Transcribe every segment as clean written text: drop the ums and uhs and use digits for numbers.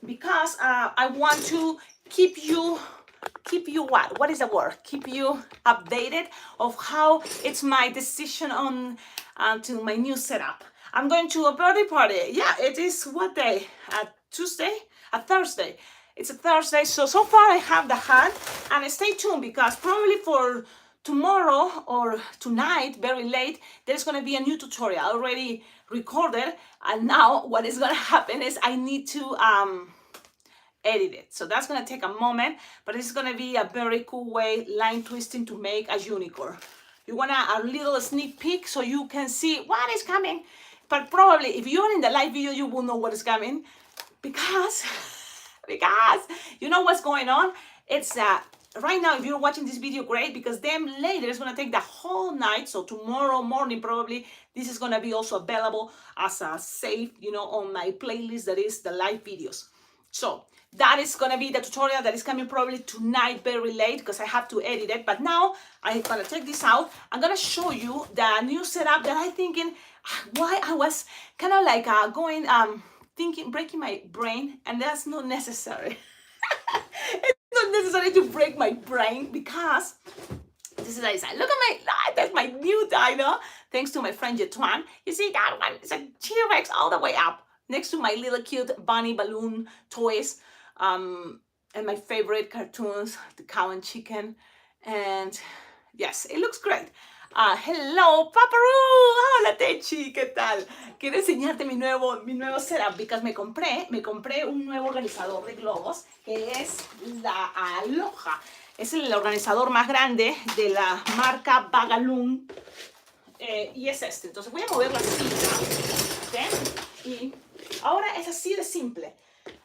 because I want to keep you what is the word, keep you updated of how it's my decision on to my new setup. I'm going to a birthday party. Yeah, it is what day? Tuesday, a Thursday. It's a Thursday, so far I have the hat. And stay tuned, because probably for tomorrow or tonight, very late, there's going to be a new tutorial already recorded. And now what is going to happen is I need to edit it. So that's going to take a moment, but it's going to be a very cool way, line twisting, to make a unicorn. You want a little sneak peek so you can see what is coming. But probably if you're in the live video, you will know what is coming, because you know what's going on. It's right now, if you're watching this video, great, because then later it's going to take the whole night. So tomorrow morning, probably, this is going to be also available as a save, on my playlist, that is the live videos. So that is going to be the tutorial that is coming probably tonight, very late, because I have to edit it. But now I'm going to take this out. I'm going to show you the new setup that I'm thinking, why I was kind of like going, thinking, breaking my brain, and that's not necessary. It's not necessary to break my brain, because this is like, look at my, that's my new dino, thanks to my friend Jetuan. You see that one? It's a T-Rex all the way up, next to my little cute bunny balloon toys, and my favorite cartoons, the cow and chicken. And yes, it looks great. Hello, Paparu. Hola, Techi, ¿qué tal? Quiero enseñarte mi nuevo setup, because me compré un nuevo organizador de globos, que es la Aloha. Es el organizador más grande de la marca Bagaloon, y es este. Entonces voy a mover la cinta, ¿ok? Y ahora es así de simple.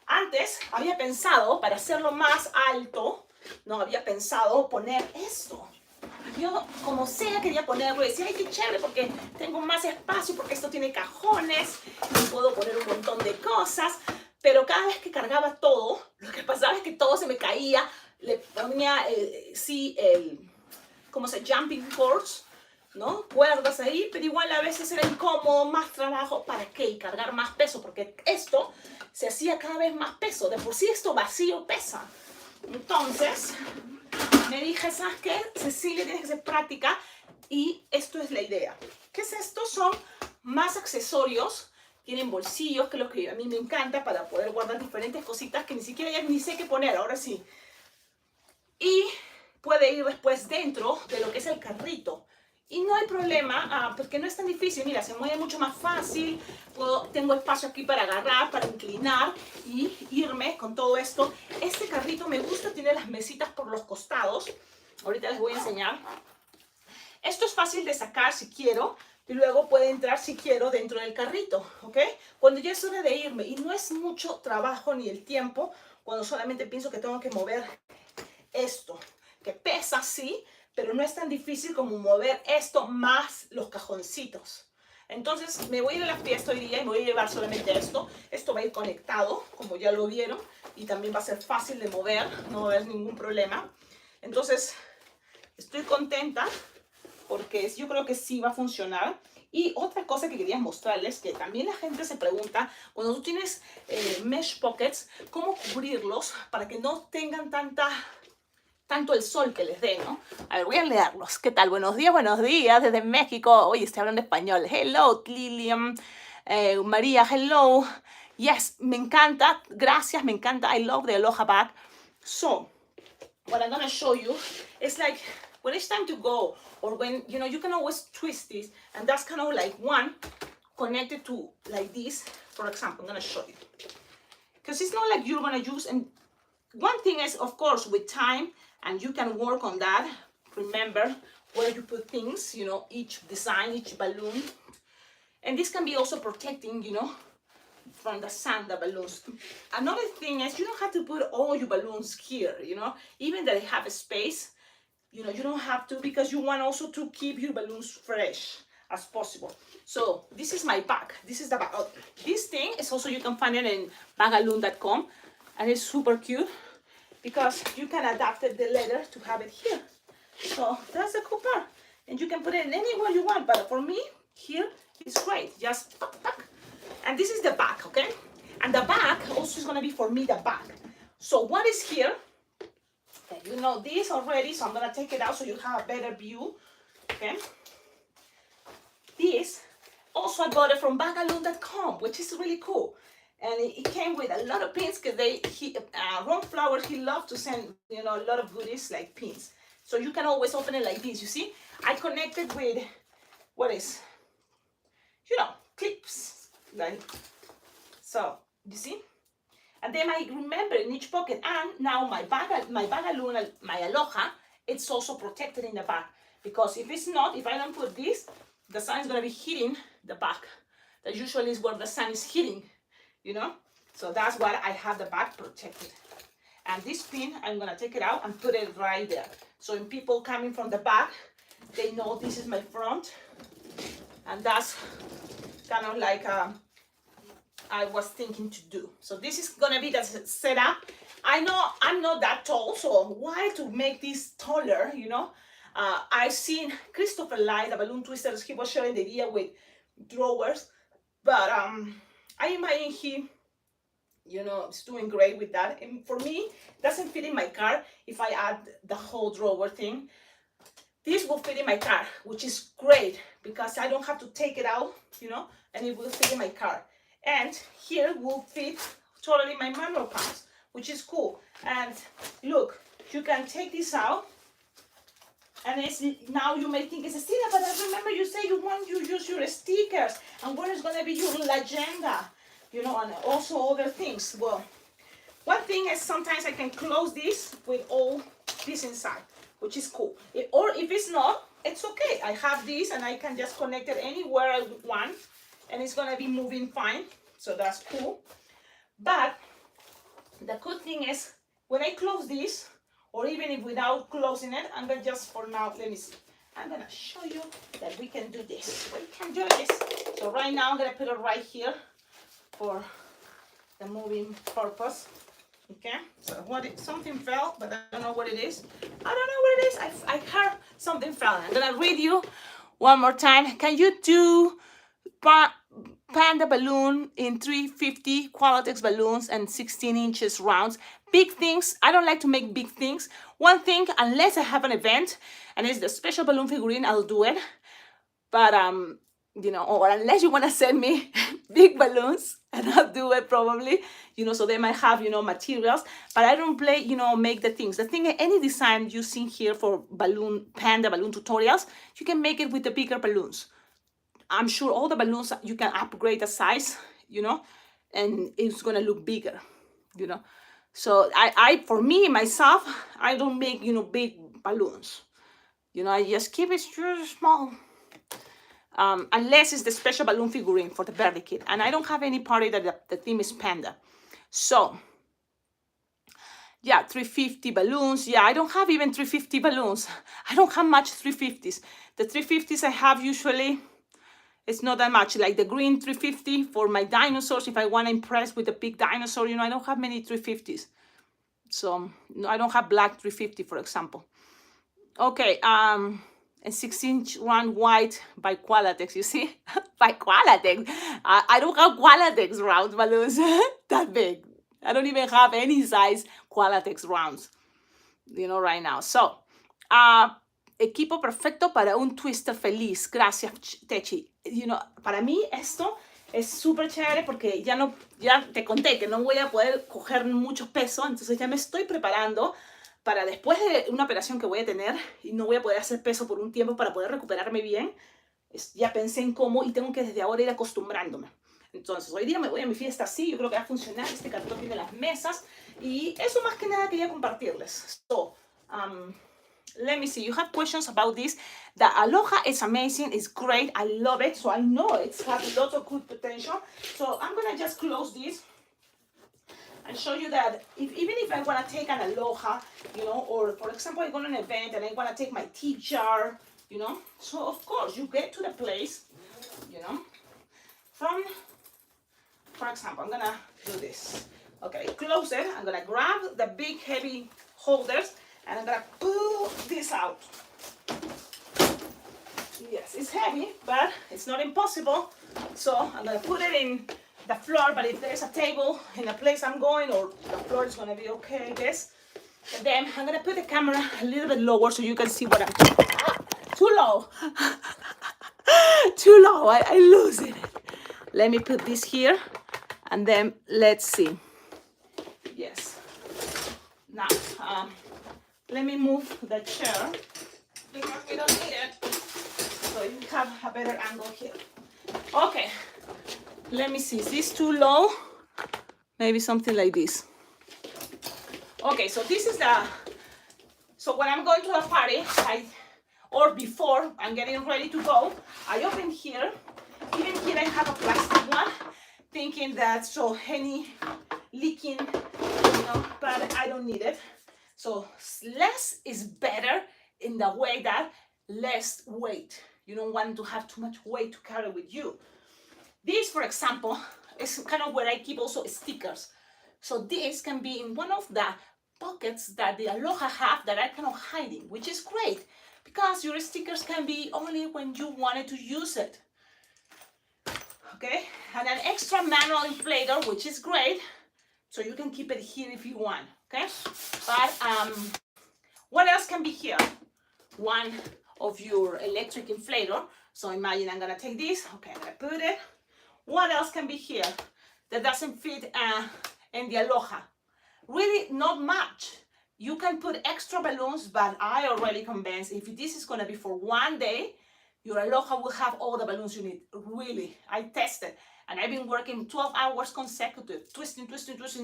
Antes había pensado, para hacerlo más alto, no había pensado poner esto. Yo, como sea, quería ponerlo y decía, ay, qué chévere, porque tengo más espacio, porque esto tiene cajones y puedo poner un montón de cosas. Pero cada vez que cargaba todo, lo que pasaba es que todo se me caía. Le ponía, ¿cómo se llama? Jumping cords, ¿no? Cuerdas ahí, pero igual a veces era incómodo, más trabajo. ¿Para qué? Y cargar más peso, porque esto se hacía cada vez más peso. De por sí esto vacío pesa. Entonces me dije, ¿sabes qué? Cecilia, tienes que ser práctica, y esto es la idea. ¿Qué es esto? Son más accesorios. Tienen bolsillos, que es lo que a mí me encanta, para poder guardar diferentes cositas que ni siquiera ya ni sé qué poner, ahora sí. Y puede ir después dentro de lo que es el carrito. Y no hay problema, porque no es tan difícil. Mira, se mueve mucho más fácil. Tengo espacio aquí para agarrar, para inclinar y irme con todo esto. Este carrito me gusta, tiene las mesitas por los costados. Ahorita les voy a enseñar. Esto es fácil de sacar si quiero, y luego puede entrar si quiero dentro del carrito, ¿ok? Cuando ya es hora de irme, y no es mucho trabajo ni el tiempo, cuando solamente pienso que tengo que mover esto, que pesa, sí, pero no es tan difícil como mover esto más los cajoncitos. Entonces me voy a ir a la fiesta hoy día y me voy a llevar solamente esto. Esto va a ir conectado, como ya lo vieron, y también va a ser fácil de mover, no va a haber ningún problema. Entonces estoy contenta, porque yo creo que sí va a funcionar. Y otra cosa que quería mostrarles, que también la gente se pregunta, cuando tú tienes mesh pockets, ¿cómo cubrirlos para que no tengan tanto el sol que les dé, ¿no? A ver, voy a leerlos. ¿Qué tal? Buenos días desde México. Oye, estoy hablando español. Hello, Lilian. María, hello. Yes, me encanta. Gracias, me encanta. I love the Aloha bag. So, what I'm going to show you is like, when it's time to go, or when, you can always twist this, and that's kind of like one connected to like this. For example, I'm going to show you. Because it's not like you're going to use, and one thing is, of course, with time, and you can work on that, remember where you put things, each design, each balloon. And this can be also protecting, from the sun, the balloons. Another thing is, you don't have to put all your balloons here, even that they have a space, you don't have to, because you want also to keep your balloons fresh as possible. So this is my bag. This is the bag. Oh, this thing is also, you can find it in bagaloon.com, and it's super cute, because you can adapt the leather to have it here. So that's the cool part. And you can put it anywhere you want, but for me, here is great. Just tuck, tuck. And this is the back, okay? And the back also is gonna be for me the back. So what is here? Okay, you know this already, so I'm gonna take it out so you have a better view. Okay. This also I got it from bagaloon.com, which is really cool. And it came with a lot of pins because Ron Flowers, he loved to send, you know, a lot of goodies like pins. So you can always open it like this. You see, I connected with what is, you know, clips, like so. You see, and then I remember in each pocket. And now my bagaloon, my Aloha, it's also protected in the back, because if it's not, if I don't put this, the sun is gonna be hitting the back. That usually is where the sun is hitting, you know. So that's why I have the back protected. And this pin, I'm gonna take it out and put it right there. So when people coming from the back, they know this is my front. And that's kind of like I was thinking to do. So this is gonna be the setup. I know I'm not that tall, so why to make this taller, you know? I've seen Christopher Light, the balloon twisters, he was sharing the idea with drawers, but I imagine he, you know, is doing great with that. And for me, it doesn't fit in my car if I add the whole drawer thing. This will fit in my car, which is great because I don't have to take it out, you know, and it will fit in my car. And here will fit totally my manual pants, which is cool. And look, you can take this out. And it's, now you may think it's a sticker, but I remember you say you want to use your stickers, and where is going to be your agenda, you know, and also other things. Well, one thing is sometimes I can close this with all this inside, which is cool. Or if it's not, it's okay. I have this and I can just connect it anywhere I want, and it's going to be moving fine. So that's cool. But the good thing is when I close this, or even if without closing it, I'm gonna just for now, let me see. I'm gonna show you that we can do this. We can do this. So right now I'm gonna put it right here for the moving purpose. Okay, so something fell, but I don't know what it is. I don't know what it is. I heard something fell. I'm gonna read you one more time. Can you do panda balloon in 350 Qualatex balloons and 16 inches rounds? Big things, I don't like to make big things. One thing, unless I have an event and it's the special balloon figurine, I'll do it. But you know, or unless you want to send me big balloons, and I'll do it probably, you know, so they might have, you know, materials. But I don't play, you know, make the things. The thing, any design you see here for panda balloon tutorials, you can make it with the bigger balloons. I'm sure all the balloons, you can upgrade the size, you know, and it's gonna look bigger, you know. So for me, myself, I don't make, you know, big balloons. You know, I just keep it small. Unless it's the special balloon figurine for the birthday kit. And I don't have any party that the theme is panda. So, yeah, 350 balloons. Yeah, I don't have even 350 balloons. I don't have much 350s. The 350s I have usually, it's not that much. Like the green 350 for my dinosaurs, if I want to impress with the big dinosaur, you know, I don't have many 350s. So, no, I don't have black 350, for example. Okay, and 6-inch round white by Qualatex, you see? By Qualatex. I don't have Qualatex round balloons that big. I don't even have any size Qualatex rounds, you know, right now. So, equipo perfecto para un twister feliz. Gracias, Techi. You know, para mí esto es súper chévere porque ya te conté que no voy a poder coger mucho peso, entonces ya me estoy preparando para después de una operación que voy a tener y no voy a poder hacer peso por un tiempo para poder recuperarme bien. Ya pensé en cómo y tengo que desde ahora ir acostumbrándome. Entonces, hoy día me voy a mi fiesta así, yo creo que va a funcionar. Este cartón tiene las mesas y eso más que nada quería compartirles. So, let me see, you have questions about this. The Aloha is amazing, it's great, I love it. So I know it's has lots of good potential. So I'm gonna just close this and show you that even if I want to take an Aloha, you know, or for example, I go to an event and I want to take my tea jar, you know, so of course you get to the place, you know, for example, I'm gonna do this. Okay, close it. I'm gonna grab the big heavy holders and I'm gonna pull this out. Yes, it's heavy, but it's not impossible. So I'm gonna put it in the floor, but if there's a table in the place I'm going, or the floor is gonna be okay, I guess. And then I'm gonna put the camera a little bit lower so you can see what I'm doing. Too low. Too low, I lose it. Let me put this here, and then let's see. Yes. Now, let me move the chair because we don't need it. So you have a better angle here. Okay, let me see. Is this too low? Maybe something like this. Okay, so this is so when I'm going to a party, or before I'm getting ready to go, I open here. Even here I have a plastic one, thinking that so any leaking, but I don't need it. So less is better in the way that less weight. You don't want to have too much weight to carry with you. This, for example, is kind of where I keep also stickers. So this can be in one of the pockets that the Aloha have that are kind of hiding, which is great because your stickers can be only when you wanted to use it. Okay, and an extra manual inflator, which is great, so you can keep it here if you want. Okay, but what else can be here? One of your electric inflator. So imagine I'm gonna take this. Okay, I'm gonna put it. What else can be here that doesn't fit in the Aloha? Really not much. You can put extra balloons, but I already convinced if this is gonna be for one day, your Aloha will have all the balloons you need. Really, I tested, and I've been working 12 hours consecutive, twisting,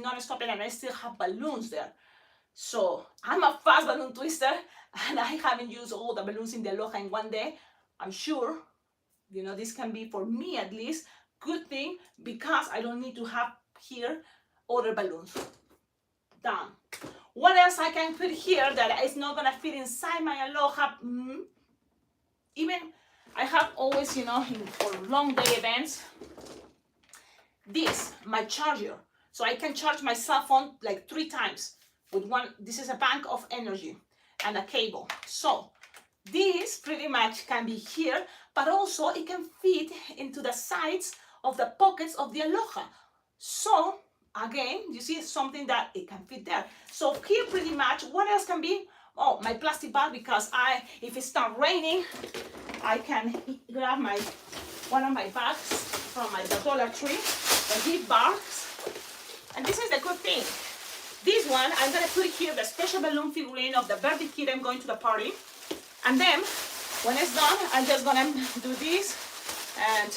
non-stop, and I still have balloons there. So I'm a fast balloon twister, and I haven't used all the balloons in the Aloha in one day. I'm sure, this can be, for me at least, good thing because I don't need to have here other balloons. Done. What else I can put here that is not gonna fit inside my Aloha? Even I have always, for long day events, my charger. So I can charge my cell phone like 3 times with one. This is a bank of energy and a cable. So this pretty much can be here, but also it can fit into the sides of the pockets of the Aloha. So again, you see something that it can fit there. So here pretty much, what else can be? Oh, my plastic bag, because if it starts raining, I can grab one of my bags from the Dollar Tree, the gift bags. And this is the good thing. This one, I'm gonna put here the special balloon figurine of the birthday kid I'm going to the party. And then, when it's done, I'm just gonna do this and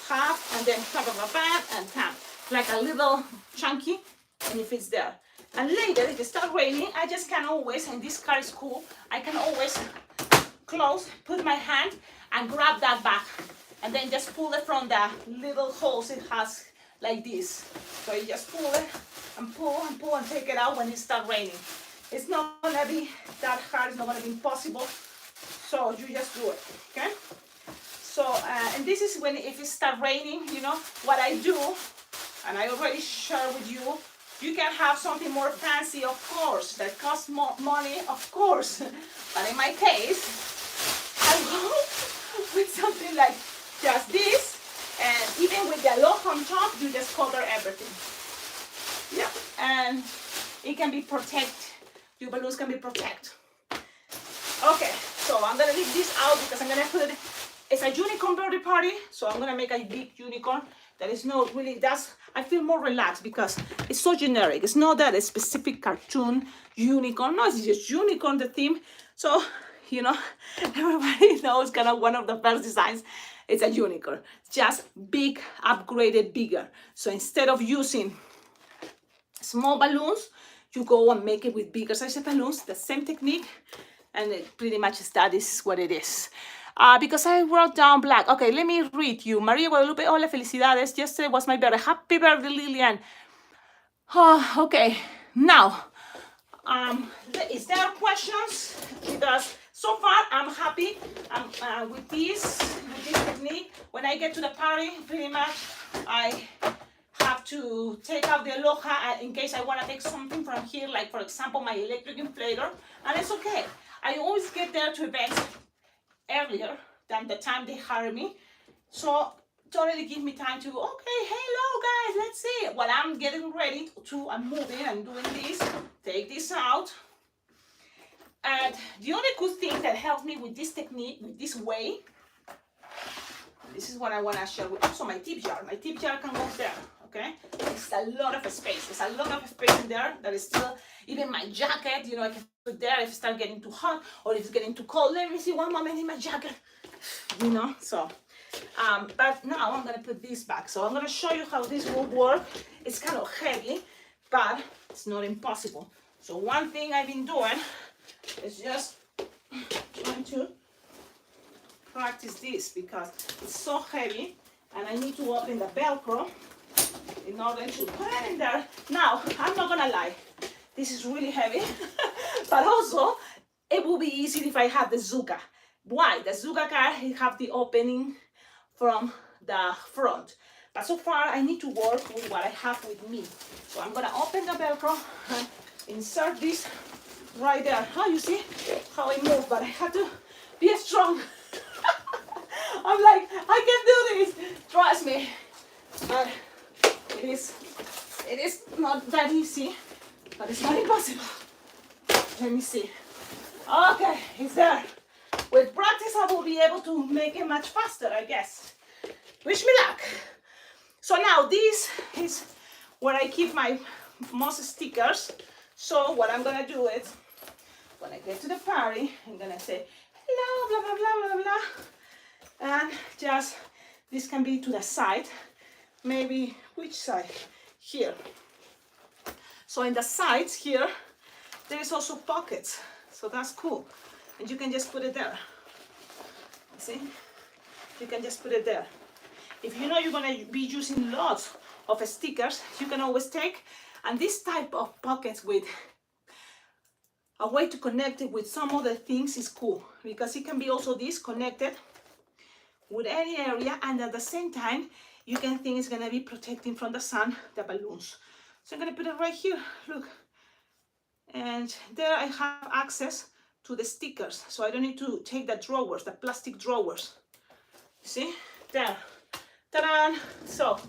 half, and then and tap, like a little chunky, and if it's there. And later, if it starts raining, I just can always, and this car is cool, I can always close, put my hand, and grab that back, and then just pull it from the little holes it has, like this. So you just pull it, and pull, and take it out when it starts raining. It's not gonna be that hard, it's not gonna be impossible, so you just do it, okay? So, and this is when, if it starts raining, what I do, and I already shared with you, you can have something more fancy, of course, that costs more money, of course. But in my case, I go with something like just this, and even with the Aloha on top, you just cover everything. Yeah, and it can be protected. Your balloons can be protected. Okay, so I'm gonna leave this out because I'm gonna put, it's a unicorn birthday party, so I'm gonna make a big unicorn. That is not really, I feel more relaxed because it's so generic. It's not that a specific cartoon unicorn. No, it's just unicorn, the theme. So, everybody knows kind of one of the first designs. It's a unicorn. Just big, upgraded, bigger. So instead of using small balloons, you go and make it with bigger size balloons, the same technique. And it pretty much that is what it is. Because I wrote down black. Okay, let me read you. Maria Guadalupe, hola, felicidades. Yesterday was my birthday. Happy birthday, Lillian. Oh, okay. Now, is there questions? Because so far I'm happy with this technique. When I get to the party, pretty much I have to take out the Aloha in case I want to take something from here, like for example my electric inflator, and it's okay. I always get there to events earlier than the time they hire me, so totally give me time to, okay, hello guys, let's see. While I'm getting ready I'm moving and doing this, take this out. And the only good thing that helps me with this technique, with this way, this is what I want to share with also my tip jar. My tip jar can go there, okay? It's a lot of space. There's a lot of space in there that is still, even my jacket, you know, I can put there if it starts getting too hot or if it's getting too cold. Let me see one moment in my jacket, you know, so. But now I'm going to put this back. So I'm going to show you how this will work. It's kind of heavy, but it's not impossible. So one thing I've been doing is just trying to practice this because it's so heavy and I need to open the Velcro in order to put it in there. Now, I'm not gonna lie, this is really heavy, but also it will be easy if I have the Zuka. Why? The Zuka car, it have the opening from the front. But so far, I need to work with what I have with me. So I'm gonna open the Velcro and insert this right there. How you see how I move, but I have to be strong. I'm like, I can do this. Trust me. But it is not that easy, but it's not impossible. Let me see. Okay, it's there. With practice, I will be able to make it much faster, I guess. Wish me luck. So now this is where I keep my most stickers. So what I'm gonna do is, when I get to the party, I'm gonna say, hello, blah, blah, blah, blah, blah. And just, this can be to the side. Maybe, which side? Here. So in the sides here, there is also pockets. So that's cool. And you can just put it there. See? You can just put it there. If you know you're gonna be using lots of stickers, you can always take, and this type of pockets with a way to connect it with some other things is cool because it can be also disconnected with any area, and at the same time you can think it's gonna be protecting from the sun the balloons. So I'm gonna put it right here, look, and there I have access to the stickers, so I don't need to take the drawers, the plastic drawers. See, there, ta-da! So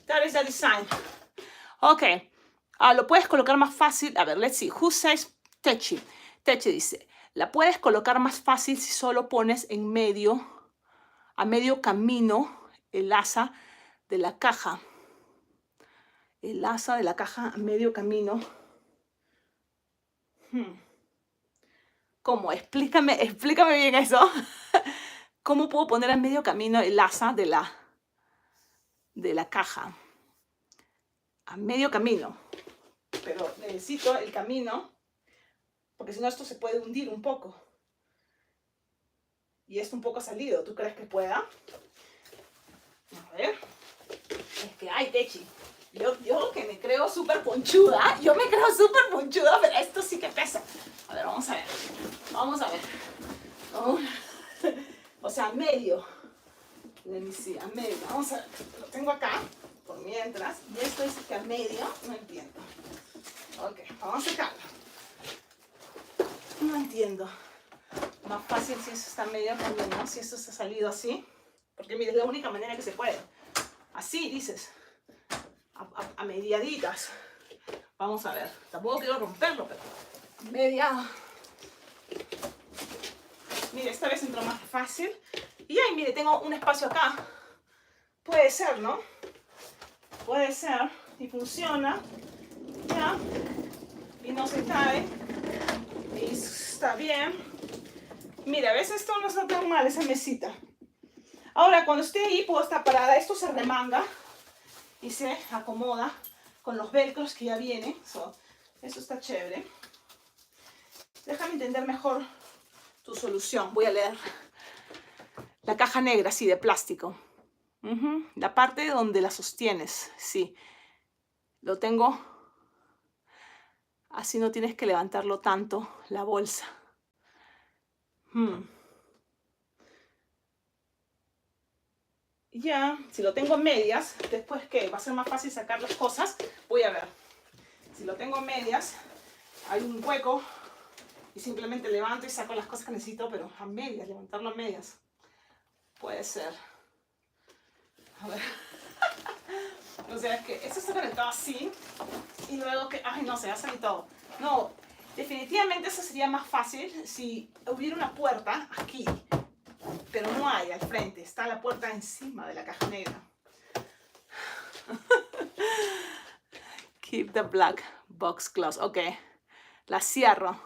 that is the design. Okay, lo puedes colocar más fácil. A ver, let's see, who says Techi? Techi dice, la puedes colocar más fácil si solo pones en medio, a medio camino, el asa de la caja. El asa de la caja a medio camino. ¿Cómo? Explícame bien eso. ¿Cómo puedo poner a medio camino el asa de la caja? A medio camino. Pero necesito el camino, porque si no esto se puede hundir un poco. Y esto un poco salido. ¿Tú crees que pueda? A ver. Es que, ay, Techi. Yo que me creo súper ponchuda. Yo me creo súper ponchuda, pero esto sí que pesa. A ver, vamos a ver. Vamos a ver. Oh. O sea, a medio. Let me see, a medio. Vamos a ver. Lo tengo acá, por mientras. Y esto dice que a medio. No entiendo. Ok, vamos a sacarlo. No entiendo. Más fácil si eso está medio también, ¿no? Si esto se ha salido así. Porque mira, es la única manera que se puede. Así dices. A mediaditas. Vamos a ver. Tampoco quiero romperlo, pero media. Mire, esta vez entró más fácil. Y ahí, mire, tengo un espacio acá. Puede ser, ¿no? Puede ser. Y funciona. Ya. Y no se cae. Y está bien. Mira, ¿ves? Esto no está tan mal, esa mesita. Ahora, cuando esté ahí, puedo estar parada. Esto se remanga y se acomoda con los velcros que ya vienen. So, eso está chévere. Déjame entender mejor tu solución. Voy a leer. La caja negra, sí, de plástico. La parte donde la sostienes, sí. Lo tengo. Así no tienes que levantarlo tanto, la bolsa. Ya, si lo tengo en medias, después que va a ser más fácil sacar las cosas, voy a ver. Si lo tengo en medias, hay un hueco y simplemente levanto y saco las cosas que necesito, pero a medias, levantarlo a medias. Puede ser. A ver. O sea, que esto está conectado así. Y luego que, ay, no, se va a salir todo. No, definitivamente eso sería más fácil si hubiera una puerta aquí. Pero no hay al frente. Está la puerta encima de la caja negra. Keep the black box closed. Ok. La cierro.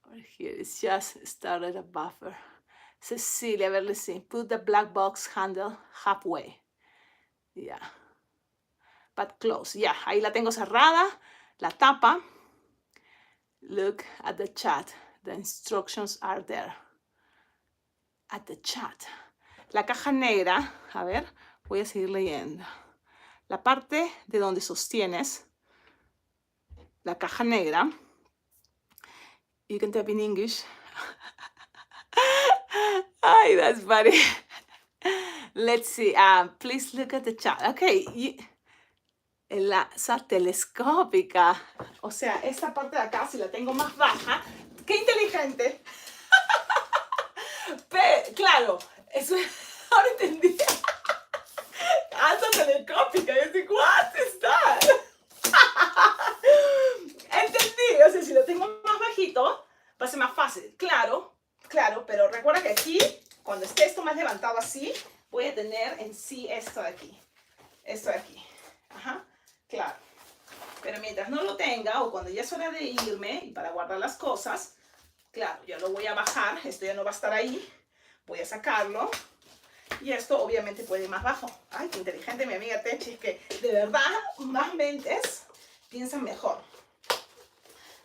Over here, it's just started a buffer. Cecilia, a ver, let's see. Put the black box handle halfway. Yeah. But close. Yeah, ahí la tengo cerrada. La tapa. Look at the chat. The instructions are there. At the chat. La caja negra, a ver, voy a seguir leyendo. La parte de donde sostienes la caja negra. You can type in English. Ay, that's funny. Let's see. Please look at the chat. Okay. La telescópica. O sea, esta parte de acá, si la tengo más baja. ¡Qué inteligente! Claro, eso ahora entendí. Alta telescópica. Yo digo, what is that? Entendí. O sea, si lo tengo más bajito, va a ser más fácil. Claro, pero recuerda que aquí, cuando esté esto más levantado así, voy a tener en sí esto de aquí. Esto de aquí. Ajá, claro. Pero mientras no lo tenga, o cuando ya es hora de irme, y para guardar las cosas, claro, yo lo voy a bajar. Esto ya no va a estar ahí. Voy a sacarlo. Y esto obviamente puede ir más bajo. Ay, qué inteligente mi amiga Techi. Es que de verdad, más mentes piensan mejor.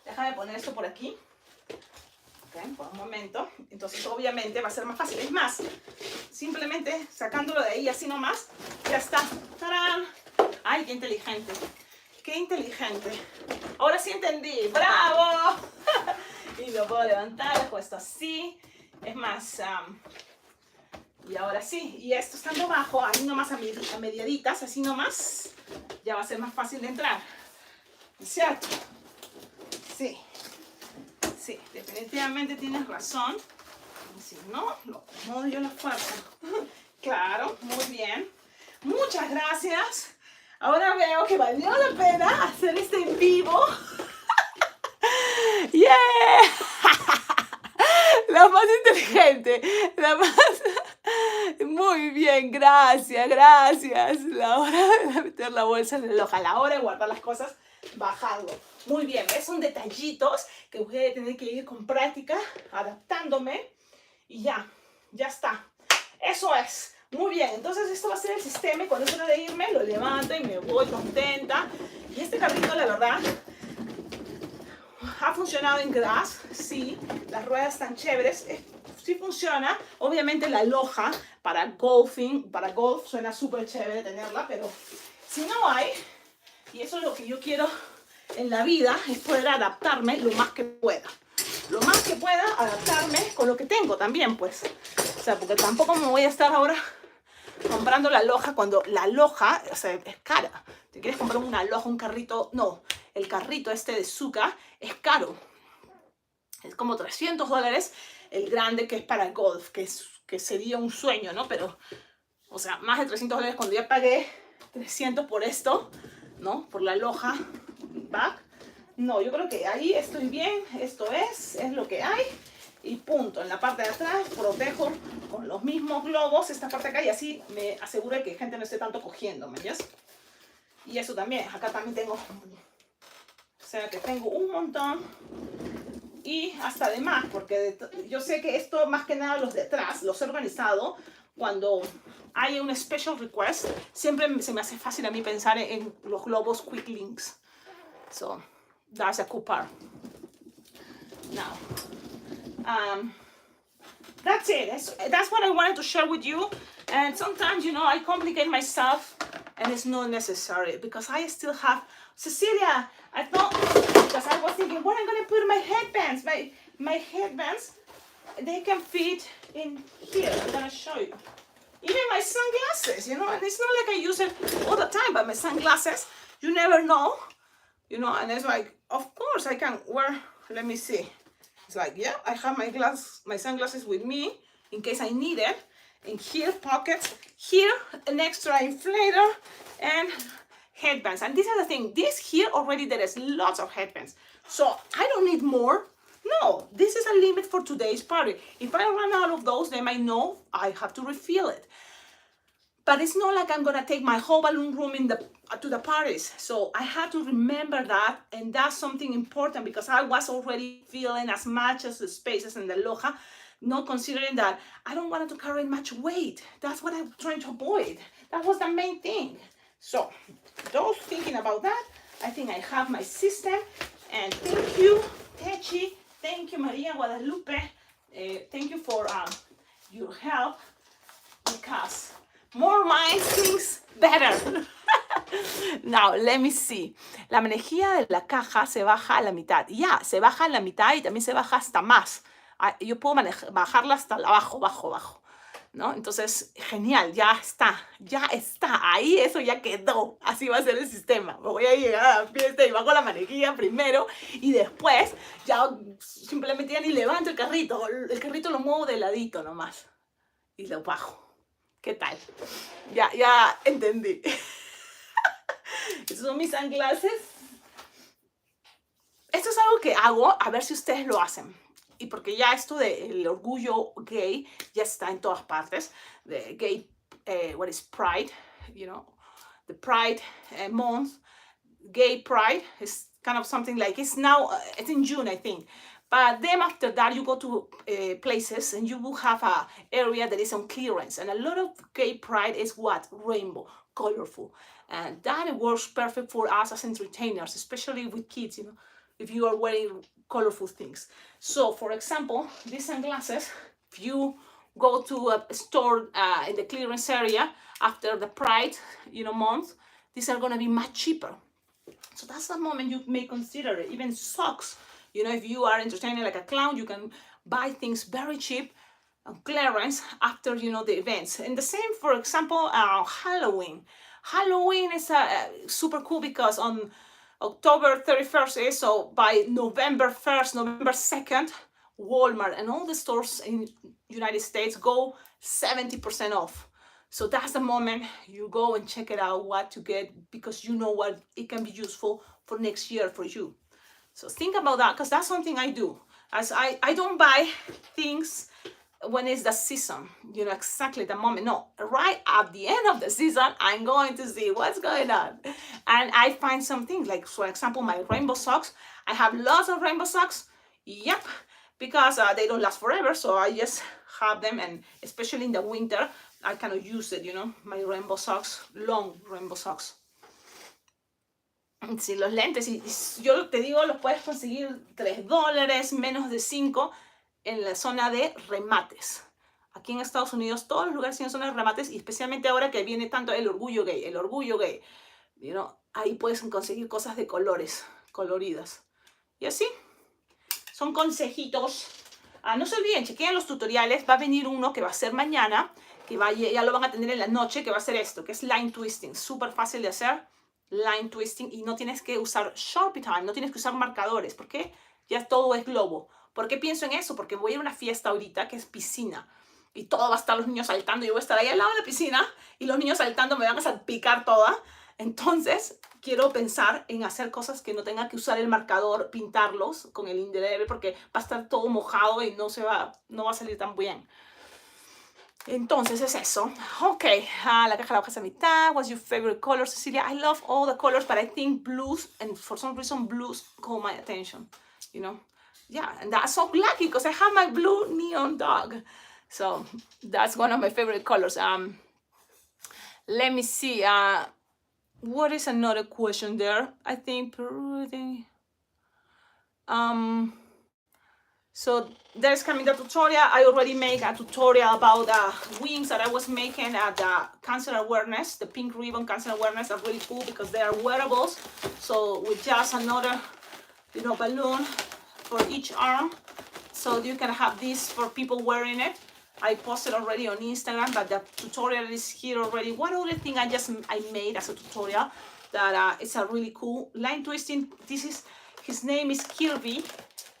Déjame poner esto por aquí. Ok, por un momento. Entonces obviamente va a ser más fácil. Es más, simplemente sacándolo de ahí así nomás, ya está. ¡Tarán! Ay, qué inteligente. Qué inteligente. Ahora sí entendí. ¡Bravo! Y lo puedo levantar, lo he puesto así. Es más, y ahora sí. Y esto estando bajo, ahí nomás a mediaditas, así nomás, ya va a ser más fácil de entrar. ¿Cierto? Sí. Sí, definitivamente tienes razón. Si no, lo acomodo yo la fuerza. Claro, muy bien. Muchas gracias. Ahora veo que valió la pena hacer este en vivo. ¡Yeah! La más inteligente. La más... Muy bien, gracias. La hora de meter la bolsa en el ojo. A la hora de guardar las cosas, bajando. Muy bien, ¿ves? Son detallitos que voy a tener que ir con práctica, adaptándome. Y ya está. Eso es. Muy bien, entonces esto va a ser el sistema y cuando es hora de irme lo levanto y me voy contenta. Y este carrito, la verdad, ha funcionado en grass, sí, las ruedas están chéveres, sí funciona. Obviamente la loja para golf suena súper chévere tenerla, pero si no hay, y eso es lo que yo quiero en la vida, es poder adaptarme lo más que pueda. Lo más que pueda, adaptarme con lo que tengo también, pues. O sea, porque tampoco me voy a estar ahora comprando la loja cuando la loja, o sea, es cara. Si quieres comprar una loja, un carrito, no. El carrito este de Zuka es caro. Es como $300 el grande que es para el golf, que sería un sueño, ¿no? Pero, o sea, más de $300 cuando ya pagué 300 por esto, ¿no? Por la loja back. No, yo creo que ahí estoy bien. Esto es lo que hay. Y punto. En la parte de atrás protejo con los mismos globos esta parte acá y así me aseguro de que gente no esté tanto cogiendo, ¿me entiendes? Y eso también. Acá también tengo... O sea que tengo un montón y hasta de más, porque yo sé que esto más que nada los de atrás los he organizado cuando hay un special request. Siempre se me hace fácil a mí pensar en los globos quick links. So, that's a cool part. Now, that's it. That's what I wanted to share with you. And sometimes, you know, I complicate myself and it's not necessary because I still have... Cecilia, I thought, because I was thinking, where am I going to put my headbands? My headbands, they can fit in here. I'm going to show you. Even my sunglasses, you know, and it's not like I use it all the time, but my sunglasses, you never know, you know, and it's like, of course I can wear, let me see. It's like, yeah, I have my sunglasses with me in case I need it. In here, pockets. Here, an extra inflator and headbands. And these are the thing. This here already there is lots of headbands. So I don't need more. No, this is a limit for today's party. If I run out of those, then I know I have to refill it. But it's not like I'm gonna take my whole balloon room to the parties. So I had to remember that, and that's something important because I was already feeling as much as the spaces in the loja, not considering that I don't want to carry much weight. That's what I'm trying to avoid. That was the main thing. So those thinking about that, I think I have my system. And thank you, Techi. Thank you, Maria Guadalupe. Thank you for your help, because more minds things better. Now, let me see. La energía de la caja se baja a la mitad. Ya, se baja a la mitad y también se baja hasta más. Yo puedo bajarla hasta abajo, bajo. ¿No? Entonces, genial, ya está, ahí eso ya quedó, así va a ser el sistema. Me voy a llegar a la fiesta y bajo la manejilla primero y después ya simplemente ya ni levanto el carrito lo muevo de ladito nomás y lo bajo. ¿Qué tal? Ya entendí. Estos son mis sunglasses. Esto es algo que hago, a ver si ustedes lo hacen. Y porque ya esto del orgullo gay ya está en todas partes. The gay, what is pride, you know, the pride month, gay pride is kind of something like, it's now, it's in June, I think. But then after that, you go to places and you will have a area that is on clearance. And a lot of gay pride is what? Rainbow, colorful. And that works perfect for us as entertainers, especially with kids, you know, if you are wearing colorful things. So, for example, these sunglasses, if you go to a store in the clearance area after the Pride, you know, month, these are going to be much cheaper. So that's the moment you may consider it. Even socks, you know, if you are entertaining like a clown, you can buy things very cheap on clearance after, you know, the events. And the same, for example, Halloween. Halloween is super cool because on October 31st is, so by November 1st, November 2nd, Walmart and all the stores in United States go 70% off. So that's the moment you go and check it out what to get, because you know what it can be useful for next year for you. So think about that, because that's something I do. As I don't buy things when it's the season, you know, exactly the moment. No, right at the end of the season, I'm going to see what's going on. And I find some things, like, for example, my rainbow socks. I have lots of rainbow socks. Yep, because they don't last forever. So I just have them, and especially in the winter, I cannot use it, you know, my rainbow socks, long rainbow socks. Sí, los lentes, y yo te digo, los puedes conseguir $3, menos de 5 en la zona de remates. Aquí en Estados Unidos, todos los lugares tienen zonas de remates, y especialmente ahora que viene tanto el orgullo gay, you know, ahí puedes conseguir cosas de colores, coloridas. Y así, son consejitos. No se olviden, chequen los tutoriales, va a venir uno que va a ser mañana, que ya lo van a tener en la noche, que va a ser esto, que es line twisting, súper fácil de hacer. Line twisting, y no tienes que usar Sharpie time, no tienes que usar marcadores, porque ya todo es globo. ¿Por qué pienso en eso? Porque voy a ir a una fiesta ahorita que es piscina, y todo va a estar los niños saltando, yo voy a estar ahí al lado de la piscina, y los niños saltando me van a salpicar toda. Entonces, quiero pensar en hacer cosas que no tenga que usar el marcador, pintarlos con el indeleble, porque va a estar todo mojado y no va a salir tan bien. Entonces es eso. Ok, la caja la bajas a mitad. What's your favorite color, Cecilia? I love all the colors, but I think blues, and for some reason blues call my attention, you know. Yeah, and that's so lucky because I have my blue neon dog. So that's one of my favorite colors. Let me see. What is another question there? I think so there's coming the tutorial. I already made a tutorial about the wings that I was making at the cancer awareness. The pink ribbon cancer awareness are really cool because they are wearables. So with just another, you know, balloon for each arm. So you can have this for people wearing it. I posted already on Instagram, but the tutorial is here already. One other thing I made as a tutorial that it's a really cool line twisting. His name is Kirby.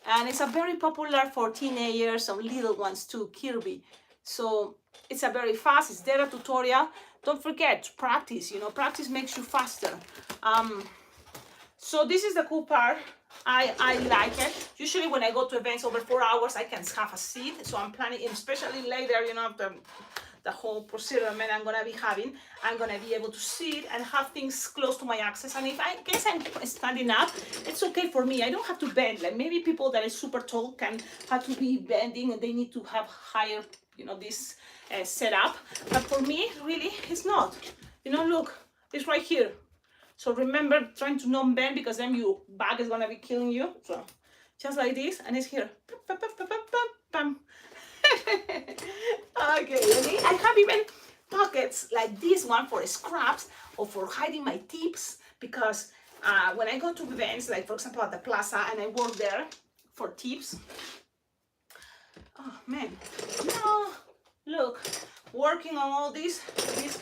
And it's a very popular for teenagers and little ones too, Kirby. So It's a very fast, it's there a tutorial. Don't forget to practice, practice makes you faster. So this is the cool part. I like it. Usually when I go to events over 4 hours, I can have a seat. So I'm planning, especially later, after the whole procedure I'm gonna be having, I'm gonna be able to sit and have things close to my access. And if I guess I'm standing up, it's okay for me. I don't have to bend. Like maybe people that are super tall can have to be bending and they need to have higher, this setup. But for me, really, it's not. Look, it's right here. So remember trying to not bend because then your back is gonna be killing you. So just like this, and it's here. Okay, I have even pockets like this one for scraps or for hiding my tips, because when I go to events, like for example at the plaza, and I work there for tips. Oh man, no, look, working on all this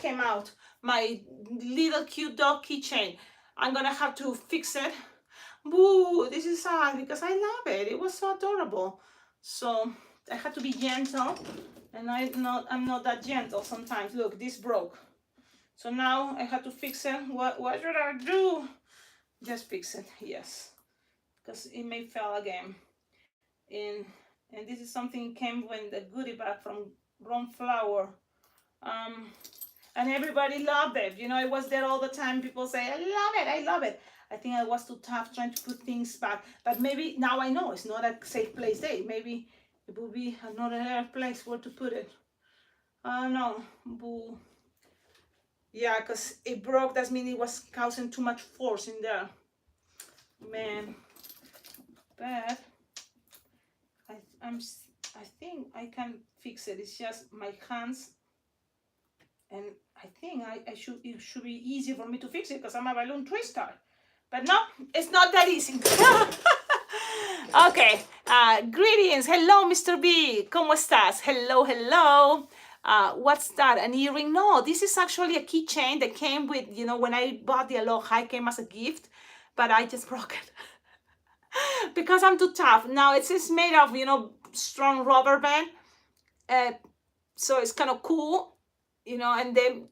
came out. My little cute dog keychain. I'm gonna have to fix it. Boo, this is sad because I love it. It was so adorable. So I had to be gentle, and I'm not that gentle sometimes. Look, this broke. So now I had to fix it. What should I do? Just fix it, yes. Because it may fail again. And this is something came when the goodie bag from Grown Flower. And everybody loved it. I was there all the time. People say, I love it, I love it. I think I was too tough trying to put things back. But maybe now I know it's not a safe place there. Maybe it will be another place where to put it. I don't know. Boo. Yeah, because it broke. That means it was causing too much force in there. Man. But I think I can fix it. It's just my hands. And I think it should be easy for me to fix it because I'm a balloon twister. But no, it's not that easy. Okay, greetings. Hello, Mr. B. ¿Cómo estás? Hello, hello. What's that? An earring? No, this is actually a keychain that came with, when I bought the Aloha, it came as a gift, but I just broke it because I'm too tough. Now it's made of, strong rubber band. So it's kind of cool, and then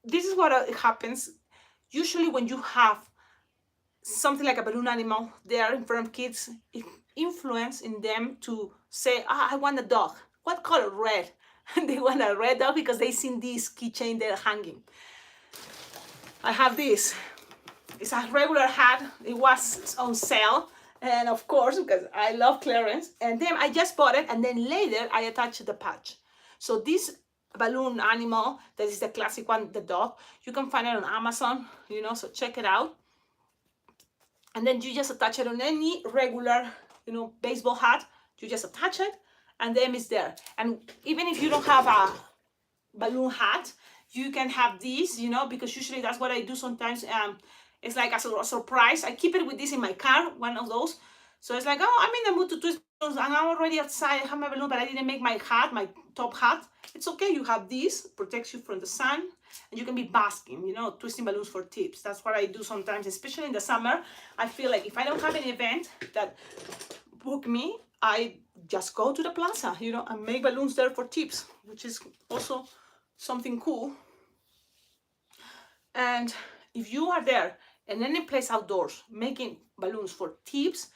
this is what happens. Usually when you have something like a balloon animal there in front of kids, it influence in them to say, I want a dog. What color? Red. And they want a red dog because they seen this keychain there hanging. I have this. It's a regular hat. It was on sale. And of course, because I love clearance. And then I just bought it. And then later I attached the patch. So this balloon animal, that is the classic one, the dog, you can find it on Amazon, so check it out. And then you just attach it on any regular, baseball hat. You just attach it, and then it's there. And even if you don't have a balloon hat, you can have these, because usually that's what I do sometimes. It's like a surprise. I keep it with this in my car, one of those. So it's like, oh, I'm in the mood to twist balloons, and I'm already outside. I have my balloon, but I didn't make my hat, my top hat. It's okay. You have this, protects you from the sun, and you can be basking, twisting balloons for tips. That's what I do sometimes, especially in the summer. I feel like if I don't have an event that book me, I just go to the plaza, and make balloons there for tips, which is also something cool. And if you are there in any place outdoors making balloons for tips,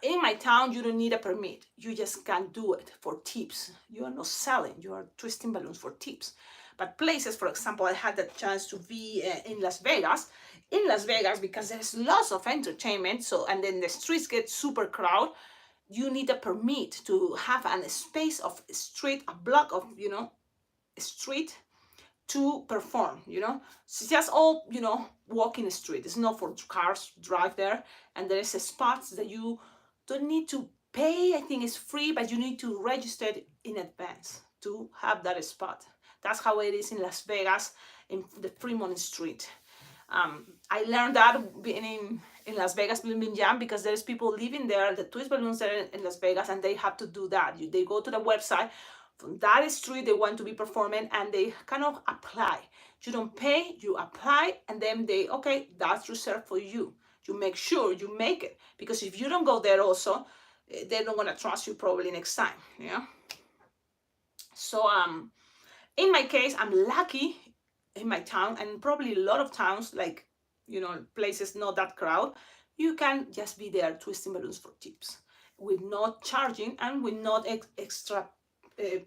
in my town, you don't need a permit. You just can't do it for tips. You are not selling. You are twisting balloons for tips. But places, for example, I had the chance to be in Las Vegas. In Las Vegas, because there's lots of entertainment, and then the streets get super crowded, you need a permit to have a space of street, a block of, street to perform, It's just all, walking the street. It's not for cars to drive there. And there's spots that you don't need to pay. I think it's free, but you need to register it in advance to have that spot. That's how it is in Las Vegas, in the Fremont Street. I learned that being in Las Vegas Blooming Jam, because there's people living there, the twist balloons there in Las Vegas, and they have to do that. They go to the website, from that street they want to be performing, and they kind of apply. You don't pay, you apply, and then okay, that's reserved for you. You make sure you make it, because if you don't go there also, they're not gonna trust you probably next time, So In my case, I'm lucky in my town, and probably a lot of towns, like, places not that crowd, you can just be there twisting balloons for tips with not charging and with not extra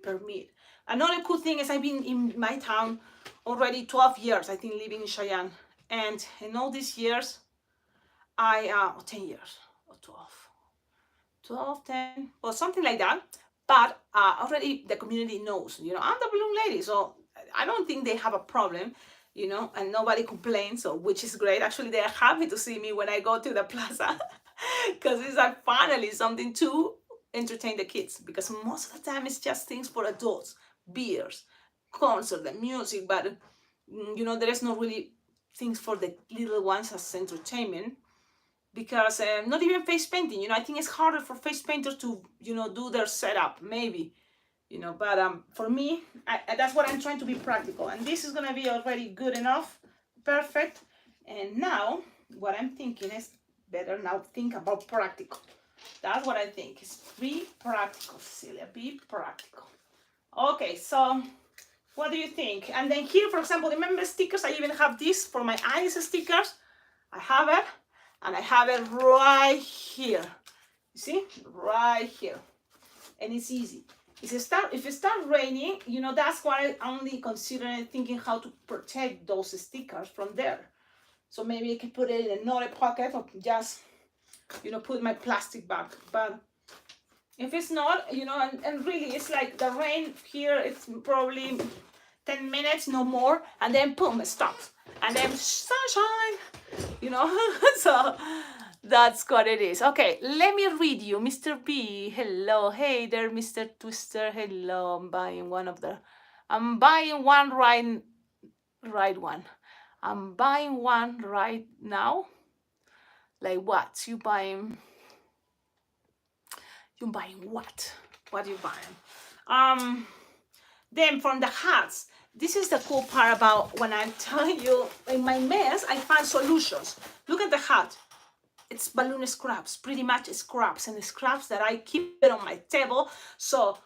permit. Another cool thing is I've been in my town already 12 years, I think, living in Cheyenne. And in all these years, 10 years or 12, 10, or something like that. But already the community knows, I'm the balloon lady. So I don't think they have a problem, and nobody complains, so, which is great. Actually, they're happy to see me when I go to the plaza because it's like finally something to entertain the kids, because most of the time it's just things for adults, beers, concert, and music, but there is not really things for the little ones as entertainment, because not even face painting. I think it's harder for face painters to do their setup, maybe, but for me, that's what I'm trying to be practical, and this is gonna be already good enough, perfect. And now what I'm thinking is better now think about practical. That's what I think is be practical, Cecilia, be practical. Okay, so what do you think? And then here, for example, remember stickers? I even have this for my eyes stickers. I have it, and I have it right here. You see, right here, and it's easy. If it starts raining, that's why I'm only considering thinking how to protect those stickers from there. So maybe I can put it in another pocket, or just, put my plastic bag. But if it's not, and really it's like the rain here, it's probably 10 minutes, no more, and then boom, it stops. And then sunshine, so that's what it is. Okay, let me read you. Mr. B, hello. Hey there, Mr. Twister. Hello. I'm buying one right one. I'm buying one right now. Like what? You buying what? What are you buying? Then from the hats, this is the cool part about when I'm telling you in my mess, I find solutions. Look at the hat. It's balloon scraps, pretty much scraps that I keep it on my table. So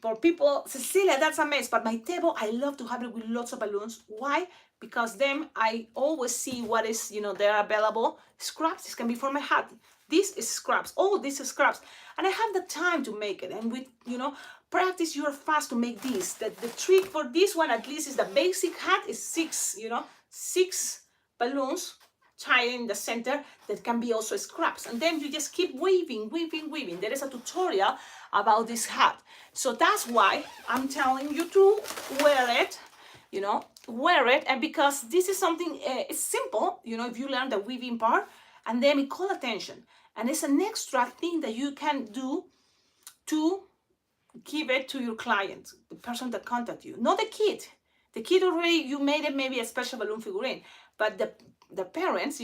for people, Cecilia, that's a mess, but my table, I love to have it with lots of balloons. Why? Because then I always see what is, they're available. Scraps, this can be for my hat. This is scraps. Oh, this is scraps. And I have the time to make it. And with, practice, you're fast to make this. The trick for this one, at least, is the basic hat is 6 balloons tied in the center that can be also scraps, and then you just keep weaving. There is a tutorial about this hat, so that's why I'm telling you to wear it, and because this is something, it's simple, if you learn the weaving part, and then it call attention, and it's an extra thing that you can do to give it to your client, the person that contact you, not the kid already, you made it maybe a special balloon figurine, but the parents,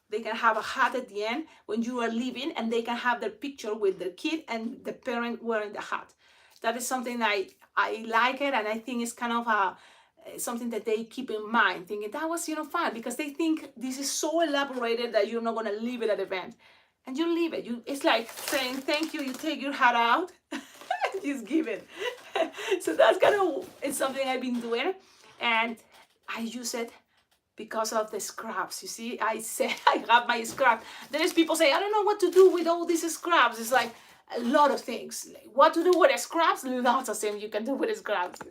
they can have a hat at the end when you are leaving, and they can have their picture with the kid and the parent wearing the hat. That is something I like it, and I think it's kind of something that they keep in mind, thinking that was fun, because they think this is so elaborated that you're not going to leave it at the event, and you leave it. It's like saying thank you. You take your hat out, and just give it. So that's it's something I've been doing, and I use it because of the scraps. You see, I say I have my scrap. There is people say, I don't know what to do with all these scraps. It's like a lot of things. Like, what to do with the scraps? Lots of things you can do with the scraps.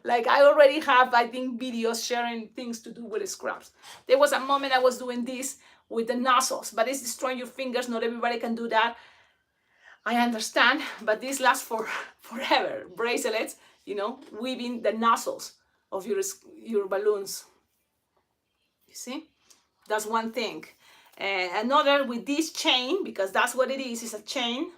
Like I already have, I think, videos sharing things to do with the scraps. There was a moment I was doing this with the nozzles, but it's destroying your fingers. Not everybody can do that. I understand, but this lasts for forever. Bracelets, weaving the nozzles of your balloons. You see, that's one thing. Another, with this chain, because that's what it is, it's a chain.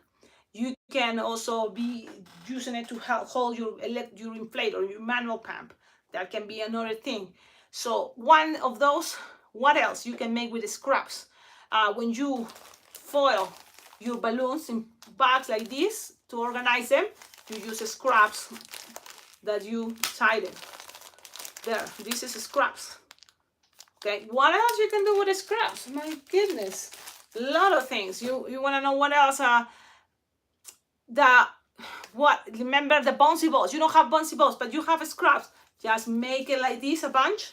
You can also be using it to help hold your inflator, your manual pump. That can be another thing. So one of those. What else you can make with the scraps? When you foil your balloons in bags like this to organize them, you use scraps that you tied it. There, this is scraps. Okay, what else you can do with the scraps? My goodness, a lot of things. You want to know what else? Remember the bouncy balls? You don't have bouncy balls, but you have scraps. Just make it like this, a bunch,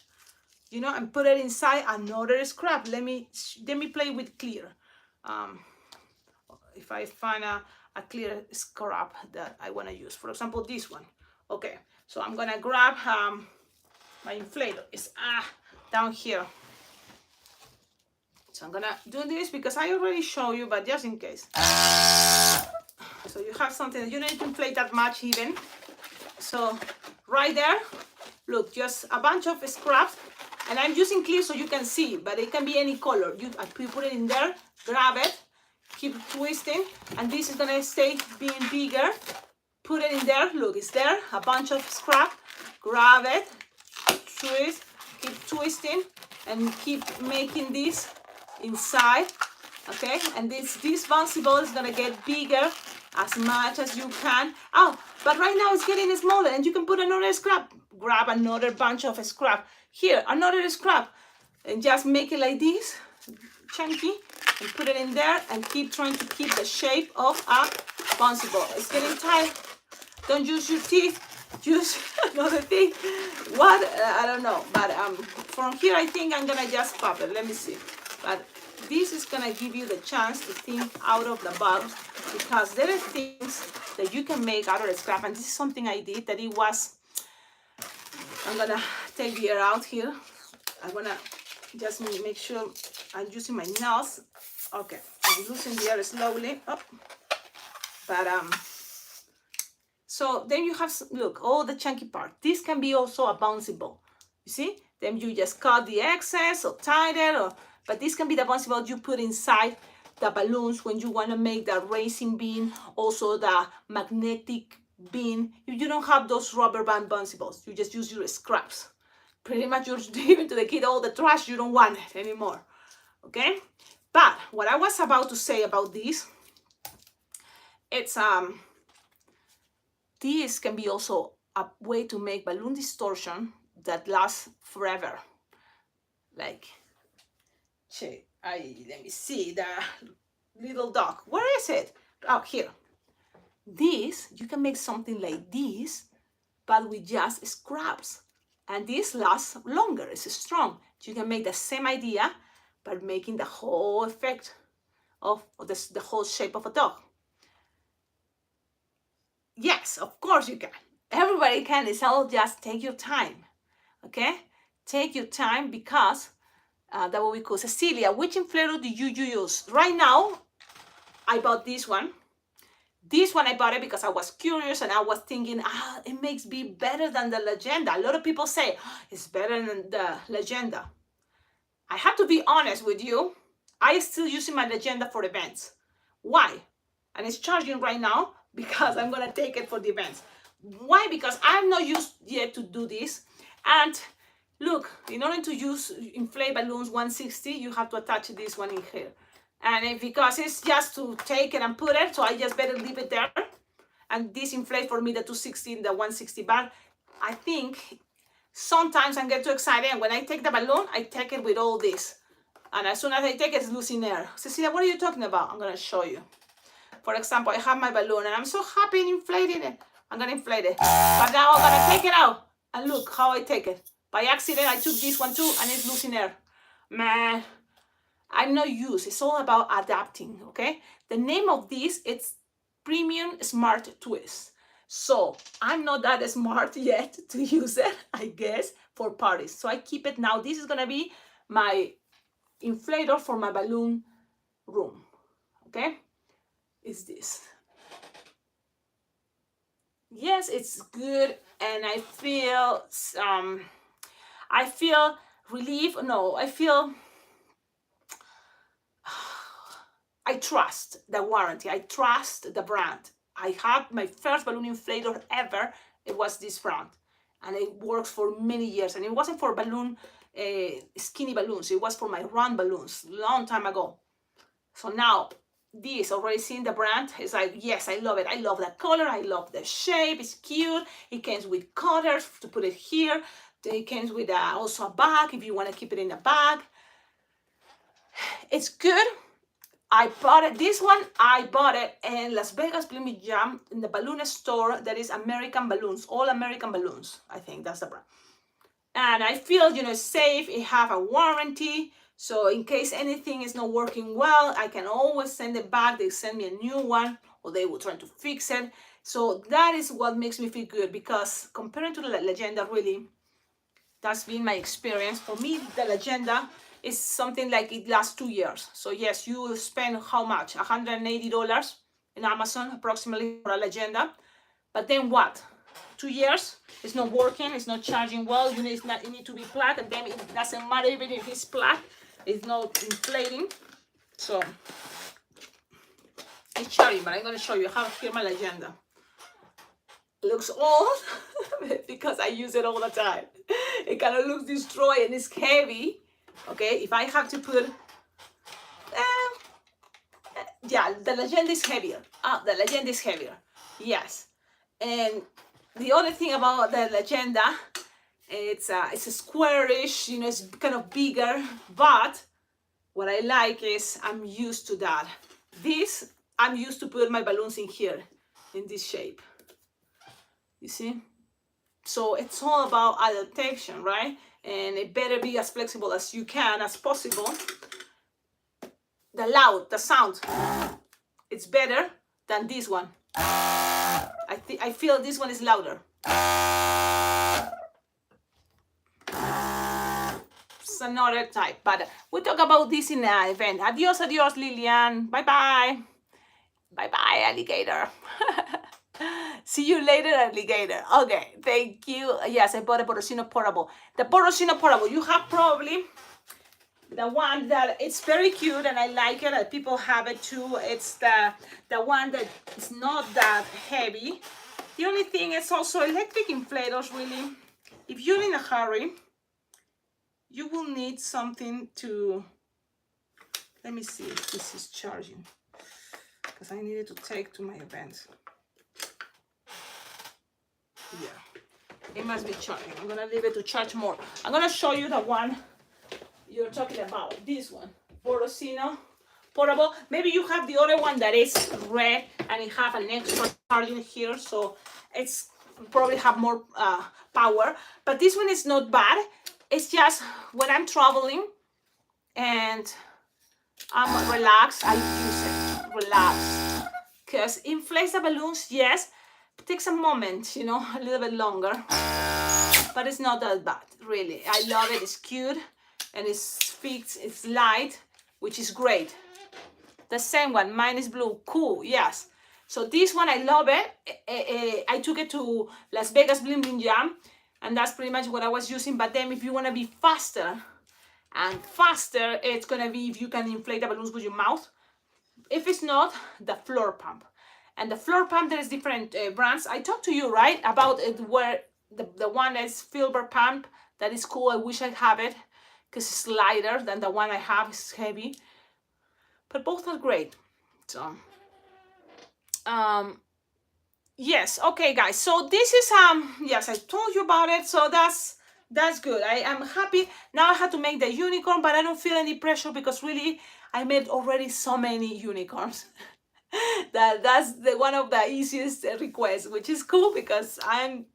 you know, and put it inside another scrap. Let me play with clear. If I find a clear scrap that I want to use, for example, this one. Okay, so I'm gonna grab my inflator. It's down here. So I'm gonna do this because I already show you, but just in case. So you have something that you don't need to inflate that much even. So right there, look, just a bunch of scraps, and I'm using clear so you can see, but it can be any color. You put it in there, grab it, keep twisting, and this is gonna stay being bigger. Put it in there, look, it's there, a bunch of scrap, grab it, twist, keep twisting, and keep making this inside, okay? And this bouncy ball is gonna get bigger as much as you can. Oh, but right now it's getting smaller, and you can put another scrap. Grab another bunch of scrap. Here, another scrap, and just make it like this, chunky, and put it in there, and keep trying to keep the shape of a bouncy ball. It's getting tight. Don't use your teeth. Use another thing. What? I don't know. But from here, I think I'm gonna just pop it. Let me see. But this is gonna give you the chance to think out of the box, because there are things that you can make out of the scrap. And this is something I did that it was. I'm gonna take the air out here. I wanna just make sure I'm using my nails. Okay, I'm losing the air slowly. Oh. But so then you have, look, all the chunky part. This can be also a bouncy ball. You see? Then you just cut the excess or tie it, but this can be the bouncy ball you put inside the balloons when you want to make the racing bean, also the magnetic bean. If you don't have those rubber band bouncy balls, you just use your scraps. Pretty much you're giving to the kid all the trash, you don't want it anymore. Okay? But what I was about to say about this, it's this can be also a way to make balloon distortion that lasts forever. Like, let me see the little dog. Where is it? Oh, here. This, you can make something like this, but with just scraps. And this lasts longer, it's strong. You can make the same idea, but making the whole effect of the whole shape of a dog. Yes, of course you can. Everybody can. It's all just take your time. Okay? Take your time, because that what we call. Cecilia, which inflator do you use? Right now, I bought this one. This one I bought it because I was curious and I was thinking, it makes me better than the Legenda. A lot of people say it's better than the Legenda. I have to be honest with you. I still using my Legenda for events. Why? And it's charging right now because I'm gonna take it for the events. Why? Because I'm not used yet to do this. And look, in order to use inflate balloons 160, you have to attach this one in here. And because it's just to take it and put it, so I just better leave it there. And this inflate for me the 260, the 160 bar. I think sometimes I get too excited, and when I take the balloon, I take it with all this. And as soon as I take it, it's losing air. Cecilia, what are you talking about? I'm gonna show you. For example, I have my balloon and I'm so happy inflating it. I'm gonna inflate it. But now I'm gonna take it out. And look how I take it. By accident, I took this one too, and it's losing air. Man, I'm not used. It's all about adapting, okay? The name of this, it's Premium Smart Twist. So I'm not that smart yet to use it, I guess, for parties. So I keep it now. This is gonna be my inflator for my balloon room, okay? Is this. Yes, it's good, and I feel relief. No, I trust the warranty. I trust the brand. I had my first balloon inflator ever. It was this brand, and it works for many years. And it wasn't for balloon, skinny balloons. It was for my round balloons, long time ago. So now, this, already seeing the brand, is like, yes, I love it. I love the color. I love the shape. It's cute. It comes with cutters to put it here. It comes with also a bag if you want to keep it in a bag. It's good. I bought it. This one, I bought it in Las Vegas Blimmy Jam in the balloon store. That is American Balloons, all American Balloons. I think that's the brand. And I feel, it's safe. It have a warranty. So in case anything is not working well, I can always send it back. They send me a new one, or they will try to fix it. So that is what makes me feel good, because comparing to the Legenda, really, that's been my experience. For me, the Legenda is something like it lasts 2 years. So yes, you will spend how much? $180 in Amazon approximately for a Legenda. But then what? 2 years, it's not working, it's not charging well, it need to be plugged, and then it doesn't matter even if it's plugged, it's not inflating. So it's charging, but I'm going to show you. I have here my Legenda. It looks old because I use it all the time. It kind of looks destroyed and it's heavy. Okay, if I have to put, yeah, the Legenda is heavier. The Legenda is heavier, yes. And the other thing about the Legenda, it's a squarish, it's kind of bigger, but what I like is I'm used to that. This, I'm used to put my balloons in here, in this shape. You see? So it's all about adaptation, right? And it better be as flexible as you can, as possible. The sound, it's better than this one. I feel this one is louder. It's another type, but we'll talk about this in an event. Adios, adios, Lilian. Bye-bye. Bye-bye, alligator. See you later, alligator. Okay, thank you. Yes, I bought a Porosino Portable. The Porosino Portable, you have probably the one that it's very cute and I like it, and people have it too. It's the one that is not that heavy. The only thing is also electric inflators, really. If you're in a hurry, you will need something to, let me see if this is charging, because I needed to take to my event. Yeah, it must be charging. I'm gonna leave it to charge more. I'm gonna show you the one you're talking about, this one, Porosino Portable. Maybe you have the other one that is red and it have an extra charging here, so it's probably have more power. But this one is not bad. It's just when I'm traveling and I'm relaxed, I use it, relax. Because inflates the balloons, yes, it takes a moment, a little bit longer, but it's not that bad, really. I love it, it's cute, and it's fixed, it's light, which is great. The same one, mine is blue, cool, yes. So this one, I love it. I took it to Las Vegas Bling Bling Jam, and that's pretty much what I was using. But then if you want to be faster, it's going to be if you can inflate the balloons with your mouth. If it's not, the floor pump. And the floor pump, there's different brands. I talked to you, right, about it, where the one is Filbert pump. That is cool. I wish I have it because it's lighter than the one I have. It's heavy. But both are great. So, yes. Okay, guys. So this is, yes, I told you about it. So that's good. I am happy. Now I have to make the unicorn, but I don't feel any pressure because really I made already so many unicorns. that's one of the easiest requests, which is cool because I'm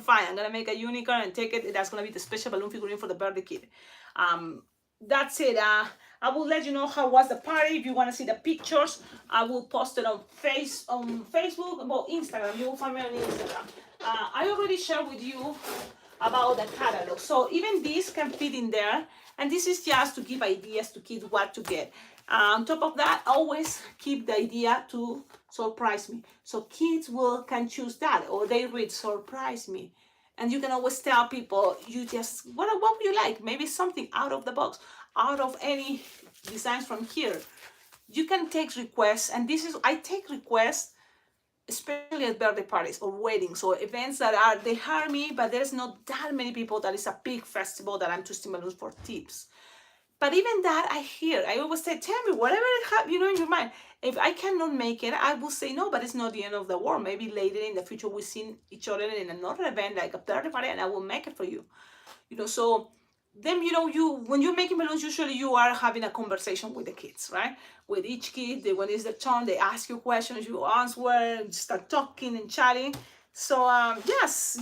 fine. I'm gonna make a unicorn and take it. That's gonna be the special balloon figurine for the birthday kid. That's it. I will let you know how was the party. If you want to see the pictures, I will post it on Facebook, well, Instagram. You will find me on Instagram. I already shared with you about the catalog, so even this can fit in there, and this is just to give ideas to kids what to get. On top of that, always keep the idea to surprise me, so kids can choose that, or they read surprise me, and you can always tell people, you just what would you like? Maybe something out of the box, out of any designs from here. You can take requests, and I take requests especially at birthday parties or weddings or events that they hire me, but there's not that many people, that is a big festival that I'm twisting balloons for tips. But even that, I always say, tell me whatever you have, in your mind. If I cannot make it, I will say no, but it's not the end of the world. Maybe later in the future we'll see each other in another event, like a birthday party, and I will make it for you. So then when you're making balloons, usually you are having a conversation with the kids, right? With each kid, when it's their turn, they ask you questions, you answer, start talking and chatting. So yes,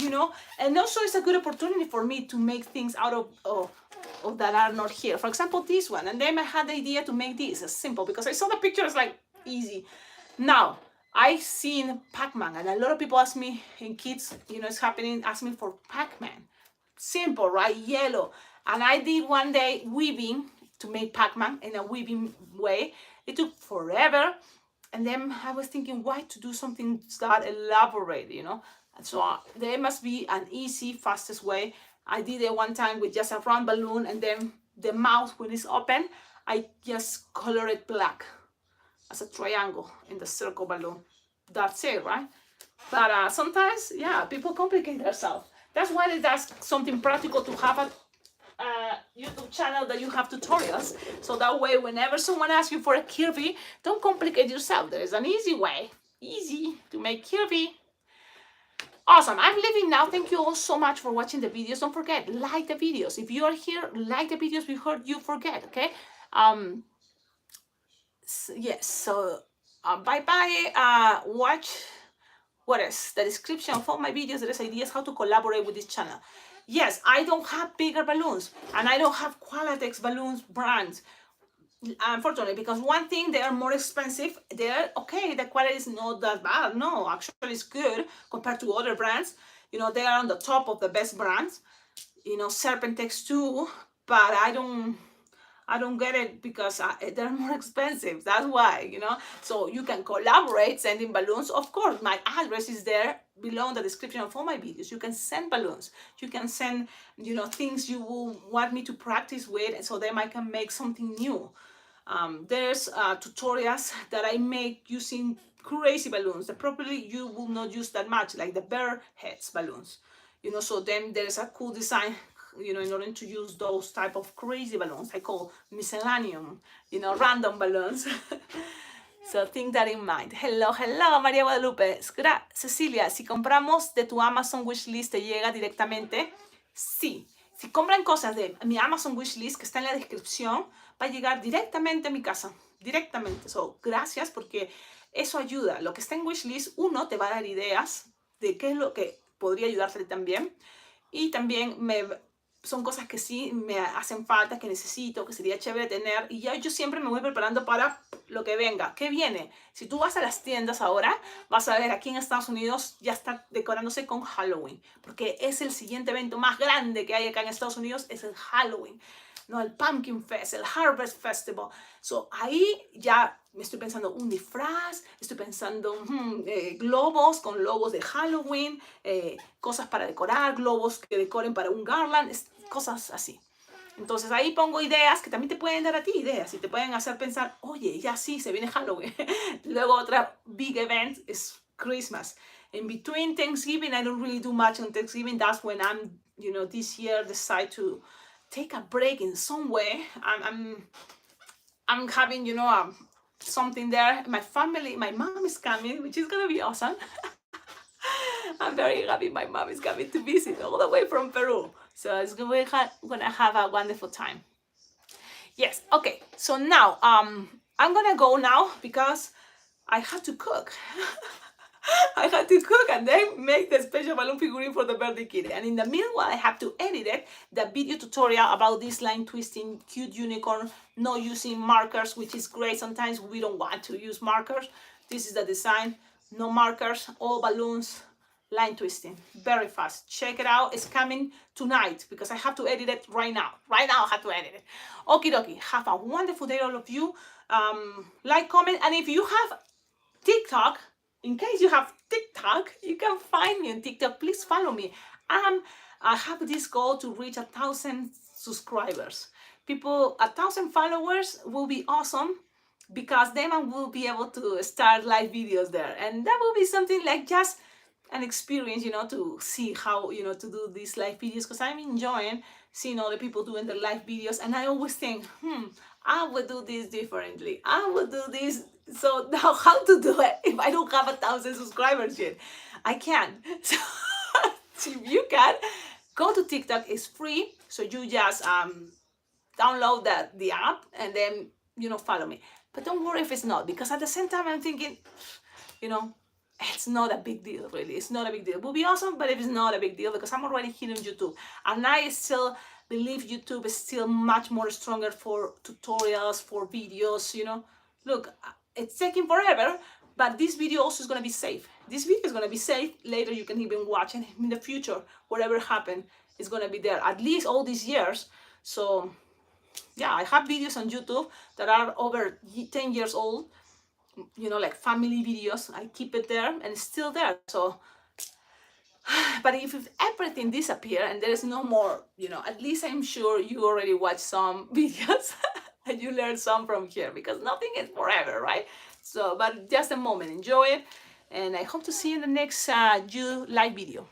and also it's a good opportunity for me to make things out of that are not here. For example, this one, and then I had the idea to make this. It's simple because I saw the picture. It's like easy. Now I seen Pac-Man, and a lot of people ask me, and kids, it's happening, ask me for Pac-Man. Simple, right? Yellow. And I did one day weaving to make Pac-Man in a weaving way. It took forever. And then I was thinking, why to do something that elaborate, And so there must be an easy, fastest way. I did it one time with just a round balloon, and then the mouth, when it's open, I just color it black as a triangle in the circle balloon. That's it, right? But sometimes, yeah, people complicate themselves. That's why that's something practical to have a YouTube channel that you have tutorials. So that way, whenever someone asks you for a Kirby, don't complicate yourself. There is an easy way, easy to make Kirby. Awesome. I'm leaving now. Thank you all so much for watching the videos. Don't forget, like the videos. If you are here, like the videos we heard you forget, okay? Yes, so bye-bye. Watch what is the description of all my videos. There is ideas how to collaborate with this channel. Yes, I don't have bigger balloons, and I don't have Qualatex balloons brands, unfortunately, because one thing, they are more expensive. They're okay, the quality is not that bad. No, actually it's good compared to other brands. They are on the top of the best brands. Serpentex too, but I don't get it because they're more expensive. That's why, So you can collaborate sending balloons. Of course, my address is there below in the description of all my videos. You can send balloons. You can send, things you will want me to practice with, and so then I can make something new. There's tutorials that I make using crazy balloons that probably you will not use that much, like the bear heads balloons. So then there's a cool design, in order to use those type of crazy balloons. I call miscellaneum, random balloons. So think that in mind. Hello, María Guadalupe. Cecilia, si compramos de tu Amazon wishlist, ¿te llega directamente? Sí. Si compran cosas de mi Amazon wishlist, que está en la descripción, va a llegar directamente a mi casa. Directamente. So, gracias, porque eso ayuda. Lo que está en wishlist, uno, te va a dar ideas de qué es lo que podría ayudarte también. Y también son cosas que sí me hacen falta, que necesito, que sería chévere tener. Y ya yo siempre me voy preparando para lo que venga. ¿Qué viene? Si tú vas a las tiendas ahora, vas a ver aquí en Estados Unidos ya está decorándose con Halloween. Porque es el siguiente evento más grande que hay acá en Estados Unidos, es el Halloween. ¿No? El Pumpkin Fest, el Harvest Festival. So, ahí ya me estoy pensando un disfraz, estoy pensando globos con logos de Halloween, cosas para decorar, globos que decoren para un garland, cosas así. Entonces ahí pongo ideas que también te pueden dar a ti ideas y te pueden hacer pensar, oye, ya sí, se viene Halloween. Luego otra big event es Christmas. In between Thanksgiving, I don't really do much on Thanksgiving. That's when I'm, this year decide to take a break in some way. I'm having, something there. My family, my mom is coming, which is gonna be awesome. I'm very happy my mom is coming to visit all the way from Peru. So we're gonna have a wonderful time. Yes, okay. So now, I'm gonna go now because I have to cook. I had to cook and then make the special balloon figurine for the birthday kitty. And in the meanwhile, I have to edit it, the video tutorial about this line twisting, cute unicorn, not using markers, which is great. Sometimes we don't want to use markers. This is the design, no markers, all balloons, line twisting, very fast. Check it out. It's coming tonight because I have to edit it right now. Right now, I have to edit it. Okie dokie. Have a wonderful day, all of you. Like, comment, and if you have TikTok, in case you have TikTok, you can find me on TikTok. Please follow me. I have this goal to reach 1,000 subscribers. 1,000 followers will be awesome because then I will be able to start live videos there. And that will be something like just an experience, to see how, to do these live videos, because I'm enjoying seeing other people doing their live videos. And I always think, I would do this differently. I would do this. So now how to do it if I don't have 1,000 subscribers yet? I can't. So if you can, Go to TikTok, it's free. So you just download the app and then, follow me. But don't worry if it's not, because at the same time I'm thinking, you know, it's not a big deal, really. It's not a big deal. It would be awesome, but if it's not a big deal, because I'm already here on YouTube. And I still believe YouTube is still much more stronger for tutorials, for videos, Look, it's taking forever, but this video also is going to be safe. This video is going to be safe. Later you can even watch it in the future. Whatever happened is going to be there, at least all these years. So, yeah, I have videos on YouTube that are over 10 years old, like family videos. I keep it there and it's still there. So, but if everything disappear and there is no more, at least I'm sure you already watched some videos and you learned some from here, because nothing is forever, right? So, but just a moment, enjoy it. And I hope to see you in the next you live video.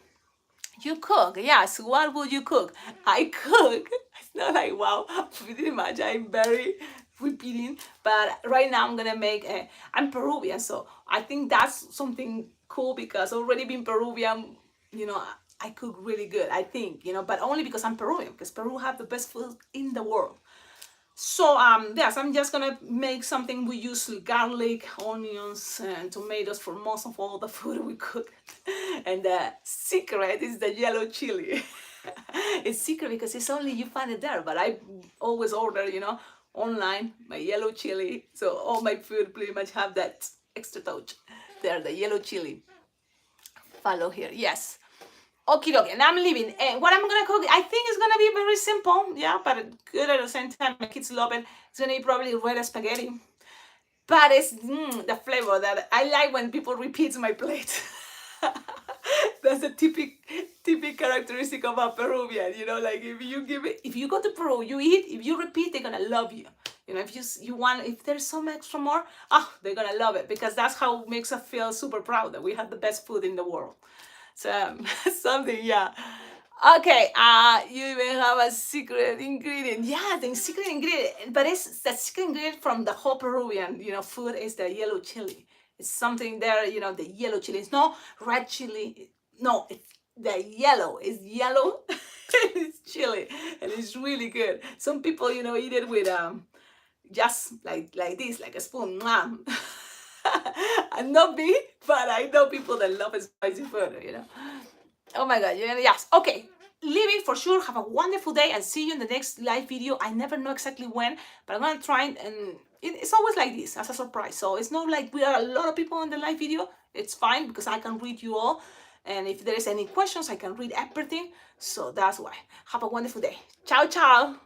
You cook, yes. What would you cook? I cook. It's not like, wow, pretty much. I'm very repeating. But right now I'm gonna make I'm Peruvian, so I think that's something cool, because already being Peruvian, I cook really good, I think, but only because I'm Peruvian, because Peru have the best food in the world. So yes, I'm just gonna make something. We use garlic, onions, and tomatoes for most of all the food we cook. And the secret is the yellow chili. It's secret because it's only you find it there. But I always order, online my yellow chili. So all my food pretty much have that extra touch. There, the yellow chili. Follow here, yes. Okie dokie, and I'm leaving. And what I'm gonna cook, I think it's gonna be very simple, yeah, but good at the same time. My kids love it. It's gonna be probably red spaghetti, but it's the flavor that I like when people repeat my plate. That's a typical characteristic of a Peruvian, like if you go to Peru, you eat, if you repeat, they're gonna love you. If you want, if there's some extra more, they're gonna love it, because that's how it makes us feel super proud that we have the best food in the world. So something, yeah. Okay, you even have a secret ingredient. Yeah, the secret ingredient, but it's the secret ingredient from the whole Peruvian, food is the yellow chili. It's something there, the yellow chili. It's not red chili. No, it's the yellow. It's yellow. It's chili, and it's really good. Some people, eat it with just like this, like a spoon. I'm not me, but I know people that love spicy food, Oh my God, yes. Okay, leaving for sure. Have a wonderful day and see you in the next live video. I never know exactly when, but I'm gonna try and it's always like this, as a surprise. So it's not like we are a lot of people on the live video. It's fine, because I can read you all. And if there is any questions, I can read everything. So that's why. Have a wonderful day. Ciao, ciao.